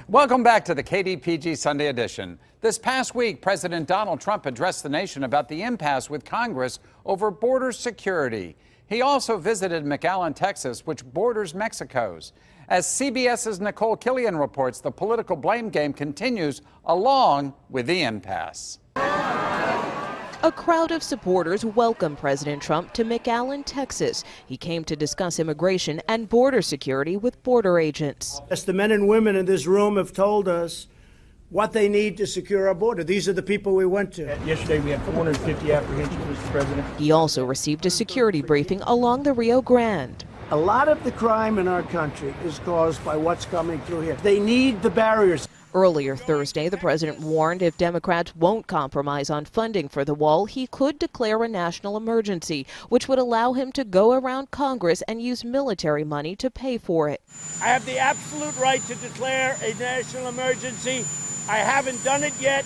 Welcome back to the KDPG Sunday edition. This past week, President Donald Trump addressed the nation about the impasse with Congress over border security. He also visited McAllen, Texas, which borders Mexico's. As CBS's Nicole Killian reports, the political blame game continues along with the impasse. A crowd of supporters welcomed President Trump to McAllen, Texas. He came to discuss immigration and border security with border agents. As the men and women in this room have told us what they need to secure our border. These are the people we went to. Yesterday we had 450 apprehensions, Mr. President. He also received a security briefing along the Rio Grande. A lot of the crime in our country is caused by what's coming through here. They need the barriers. Earlier Thursday, the president warned if Democrats won't compromise on funding for the wall, he could declare a national emergency, which would allow him to go around Congress and use military money to pay for it. I have the absolute right to declare a national emergency. I haven't done it yet.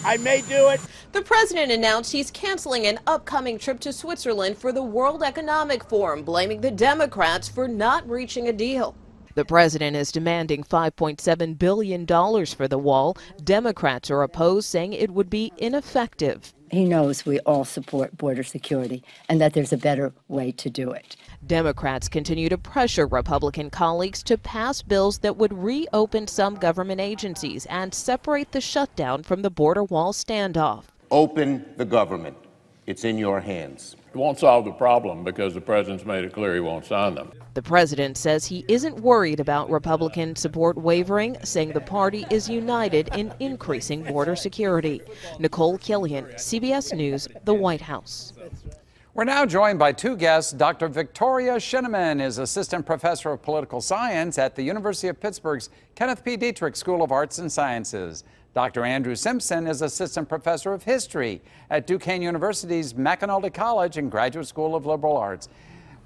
I may do it. The president announced he's canceling an upcoming trip to Switzerland for the World Economic Forum, blaming the Democrats for not reaching a deal. The president is demanding $5.7 billion for the wall. Democrats are opposed, saying it would be ineffective. He knows we all support border security and that there's a better way to do it. Democrats continue to pressure Republican colleagues to pass bills that would reopen some government agencies and separate the shutdown from the border wall standoff. Open the government. It's in your hands. It won't solve the problem because the president's made it clear he won't sign them. The president says he isn't worried about Republican support wavering, saying the party is united in increasing border security. Nicole Killian, CBS News, the White House. We're now joined by two guests. Dr. Victoria Shinneman is Assistant Professor of Political Science at the University of Pittsburgh's Kenneth P. Dietrich School of Arts and Sciences. Dr. Andrew Simpson is Assistant Professor of History at Duquesne University's McAnulty College and Graduate School of Liberal Arts.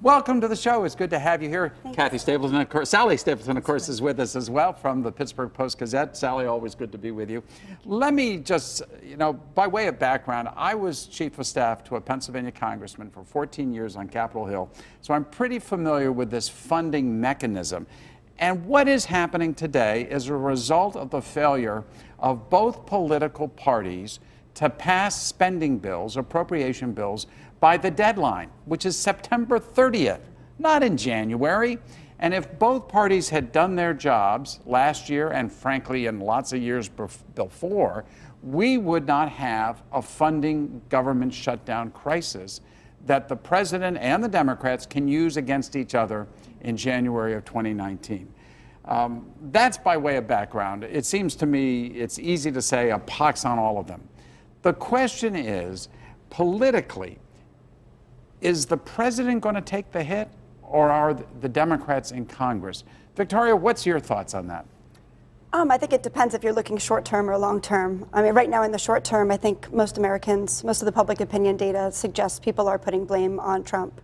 Welcome to the show. It's good to have you here. Thanks. Kathy Stapleton, of course, Sally Stapleton, of course, is with us as well from the Pittsburgh Post-Gazette. Sally, always good to be with you. Let me just, by way of background, I was Chief of Staff to a Pennsylvania congressman for 14 years on Capitol Hill, so I'm pretty familiar with this funding mechanism. And what is happening today is a result of the failure of both political parties to pass spending bills, appropriation bills, by the deadline, which is September 30th, not in January. And if both parties had done their jobs last year and frankly in lots of years before, we would not have a funding government shutdown crisis that the president and the Democrats can use against each other in January of 2019. That's by way of background. It seems to me it's easy to say a pox on all of them. The question is, politically, is the president going to take the hit, or are the Democrats in Congress? Victoria, what's your thoughts on that? I think it depends if you're looking short term or long term. I mean, right now in the short term, I think most Americans, most of the public opinion data suggests people are putting blame on Trump,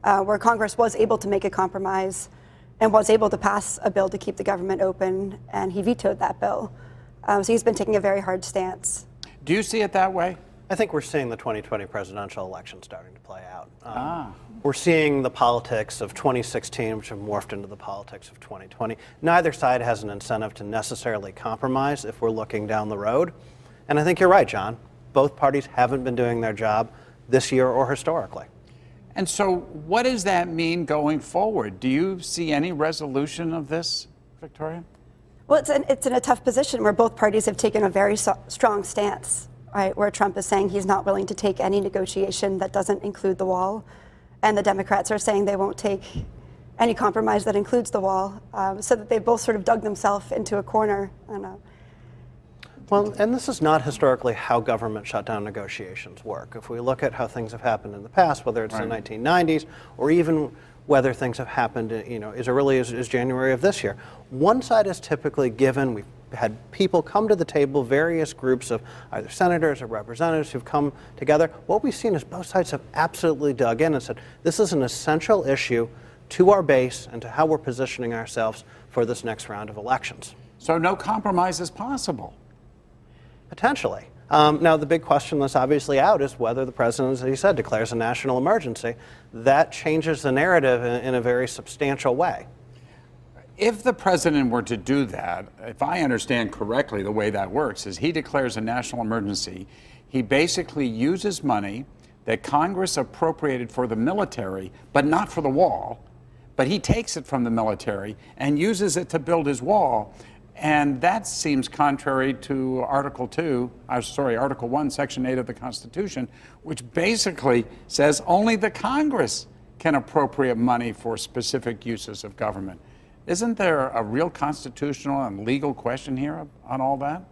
where Congress was able to make a compromise and was able to pass a bill to keep the government open, and he vetoed that bill. So he's been taking a very hard stance. Do you see it that way? I think we're seeing the 2020 presidential election starting to play out. We're seeing the politics of 2016, which have morphed into the politics of 2020. Neither side has an incentive to necessarily compromise if we're looking down the road. And I think you're right, John. Both parties haven't been doing their job this year or historically. And so what does that mean going forward? Do you see any resolution of this, Victoria? Well, it's in a tough position where both parties have taken a very strong stance, right? Where Trump is saying he's not willing to take any negotiation that doesn't include the wall, and the Democrats are saying they won't take any compromise that includes the wall, so that they both sort of dug themselves into a corner. I don't know. Well, and this is not historically how government shutdown negotiations work. If we look at how things have happened in the past, whether it's the 1990s or even whether things have happened, as early as January of this year, one side is typically given. We've had people come to the table, various groups of either senators or representatives who've come together. What we've seen is both sides have absolutely dug in and said, this is an essential issue to our base and to how we're positioning ourselves for this next round of elections. So no compromise is possible? Potentially. Now, the big question that's obviously out is whether the president, as he said, declares a national emergency. That changes the narrative in a very substantial way. If the president were to do that, if I understand correctly, the way that works is he declares a national emergency. He basically uses money that Congress appropriated for the military, but not for the wall. But he takes it from the military and uses it to build his wall. And that seems contrary to Article 1, Section 8 of the Constitution, which basically says only the Congress can appropriate money for specific uses of government. Isn't there a real constitutional and legal question here on all that?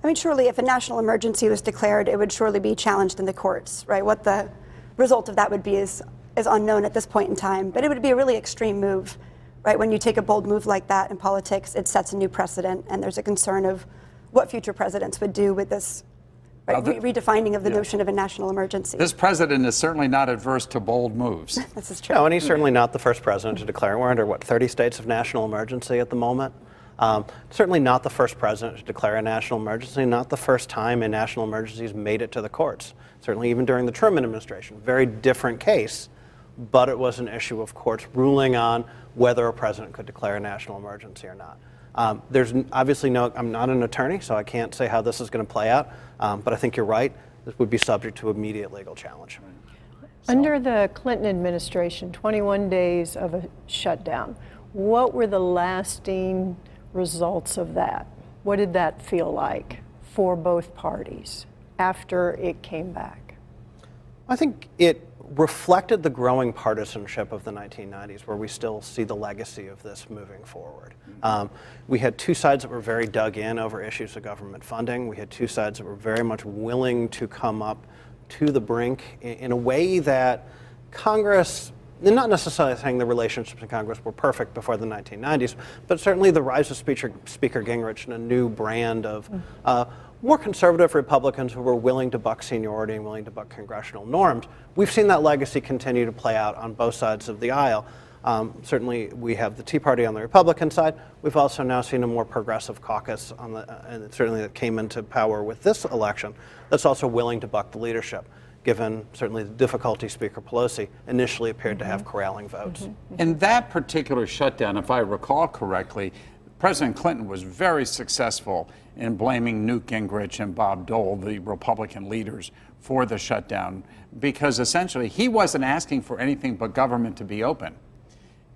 I mean, surely if a national emergency was declared, it would surely be challenged in the courts, right? What the result of that would be is unknown at this point in time. But it would be a really extreme move, right? When you take a bold move like that in politics, it sets a new precedent, and there's a concern of what future presidents would do with this redefining of the notion of a national emergency. This president is certainly not adverse to bold moves. This is true. No, and he's certainly not the first president to declare. We're under, what, 30 states of national emergency at the moment? Certainly not the first president to declare a national emergency, not the first time a national emergency has made it to the courts. Certainly even during the Truman administration. Very different case, but it was an issue of courts ruling on whether a president could declare a national emergency or not. There's obviously I'm not an attorney, so I can't say how this is going to play out, but I think you're right. This would be subject to immediate legal challenge. Under the Clinton administration, 21 days of a shutdown, what were the lasting results of that? What did that feel like for both parties after it came back? I think it reflected the growing partisanship of the 1990s, where we still see the legacy of this moving forward. We had two sides that were very dug in over issues of government funding. We had two sides that were very much willing to come up to the brink in a way that Congress, not necessarily saying the relationships in Congress were perfect before the 1990s, but certainly the rise of Speaker Gingrich and a new brand of more conservative Republicans who were willing to buck seniority and willing to buck congressional norms. We've seen that legacy continue to play out on both sides of the aisle. Certainly we have the Tea Party on the Republican side. We've also now seen a more progressive caucus on and certainly that came into power with this election, that's also willing to buck the leadership, given certainly the difficulty Speaker Pelosi initially appeared to have corralling votes. In that particular shutdown, if I recall correctly, President Clinton was very successful in blaming Newt Gingrich and Bob Dole, the Republican leaders, for the shutdown, because essentially he wasn't asking for anything but government to be open.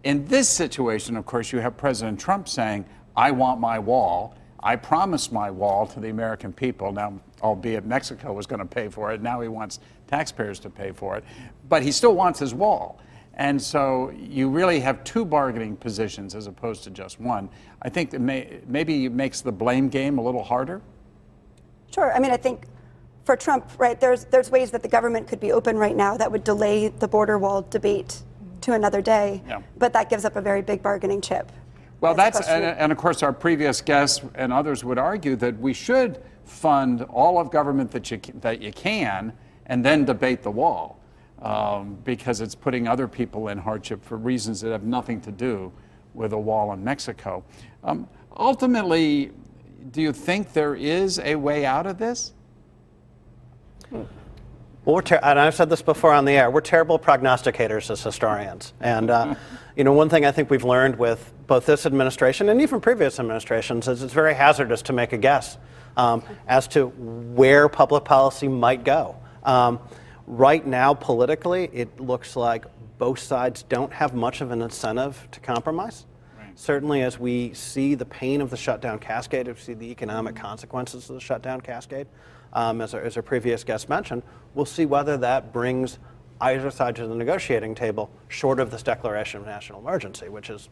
In this situation, of course, you have President Trump saying, I want my wall. I promised my wall to the American people. Now, albeit Mexico was going to pay for it, now he wants taxpayers to pay for it. But he still wants his wall. And so you really have two bargaining positions as opposed to just one. I think that maybe it makes the blame game a little harder. Sure. I mean, I think for Trump, right, there's ways that the government could be open right now that would delay the border wall debate to another day. Yeah. But that gives up a very big bargaining chip. Well, and of course our previous guests and others would argue that we should fund all of government that you can and then debate the wall. Because it's putting other people in hardship for reasons that have nothing to do with a wall in Mexico. Ultimately, do you think there is a way out of this? Well, and I've said this before on the air, we're terrible prognosticators as historians. And you know, one thing I think we've learned with both this administration and even previous administrations is it's very hazardous to make a guess as to where public policy might go. Right now, politically, it looks like both sides don't have much of an incentive to compromise. Right. Certainly, as we see the pain of the shutdown cascade, as we see the economic consequences of the shutdown cascade, as our previous guest mentioned, we'll see whether that brings either side to the negotiating table short of this declaration of national emergency, which is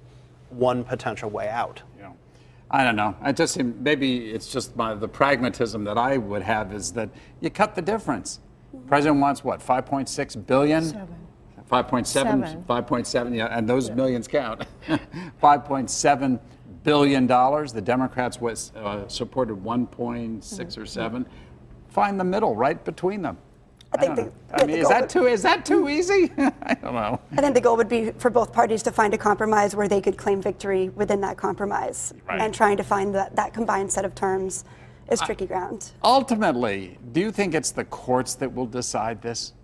one potential way out. Yeah. I don't know. I just maybe it's just the pragmatism that I would have is that you cut the difference. President wants what, 5.6 billion? 5.7, yeah, and those millions count. $5.7 billion. The Democrats supported 1.6 or 7. Find the middle, right between them. I mean, is that too easy? I don't know. I think the goal would be for both parties to find a compromise where they could claim victory within that compromise, right. And trying to find that combined set of terms is tricky ground. Ultimately, do you think it's the courts that will decide this?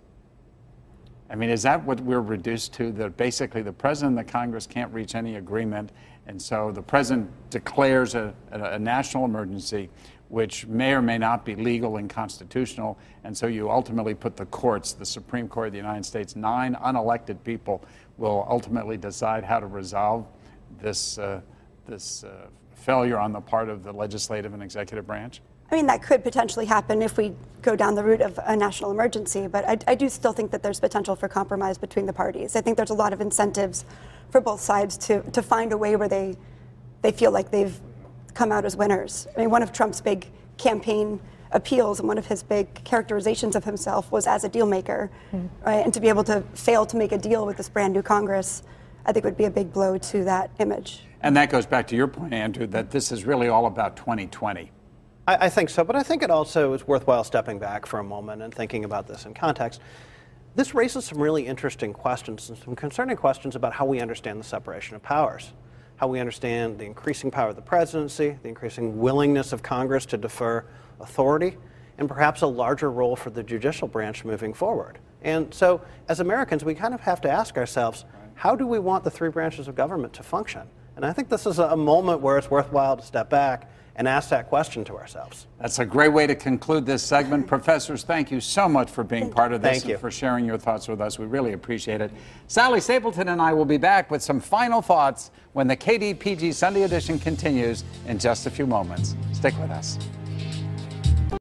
I mean, is that what we're reduced to, that basically the president and the Congress can't reach any agreement, And so the president declares a national emergency, which may or may not be legal and constitutional. And so you ultimately put the courts, the Supreme Court of the United States, 9 unelected people will ultimately decide how to resolve this, failure on the part of the legislative and executive branch? I mean, that could potentially happen if we go down the route of a national emergency, but I do still think that there's potential for compromise between the parties. I think there's a lot of incentives for both sides to find a way where they feel like they've come out as winners. I mean, one of Trump's big campaign appeals and one of his big characterizations of himself was as a deal maker, right? And to be able to fail to make a deal with this brand new Congress, I think would be a big blow to that image. And that goes back to your point, Andrew, that this is really all about 2020. I think so, but I think it also is worthwhile stepping back for a moment and thinking about this in context. This raises some really interesting questions and some concerning questions about how we understand the separation of powers, how we understand the increasing power of the presidency, the increasing willingness of Congress to defer authority, and perhaps a larger role for the judicial branch moving forward. And so, as Americans, we kind of have to ask ourselves, how do we want the 3 branches of government to function? And I think this is a moment where it's worthwhile to step back and ask that question to ourselves. That's a great way to conclude this segment. Professors, thank you so much for being part of this and for sharing your thoughts with us. We really appreciate it. Sally Stapleton and I will be back with some final thoughts when the KDPG Sunday edition continues in just a few moments. Stick with us.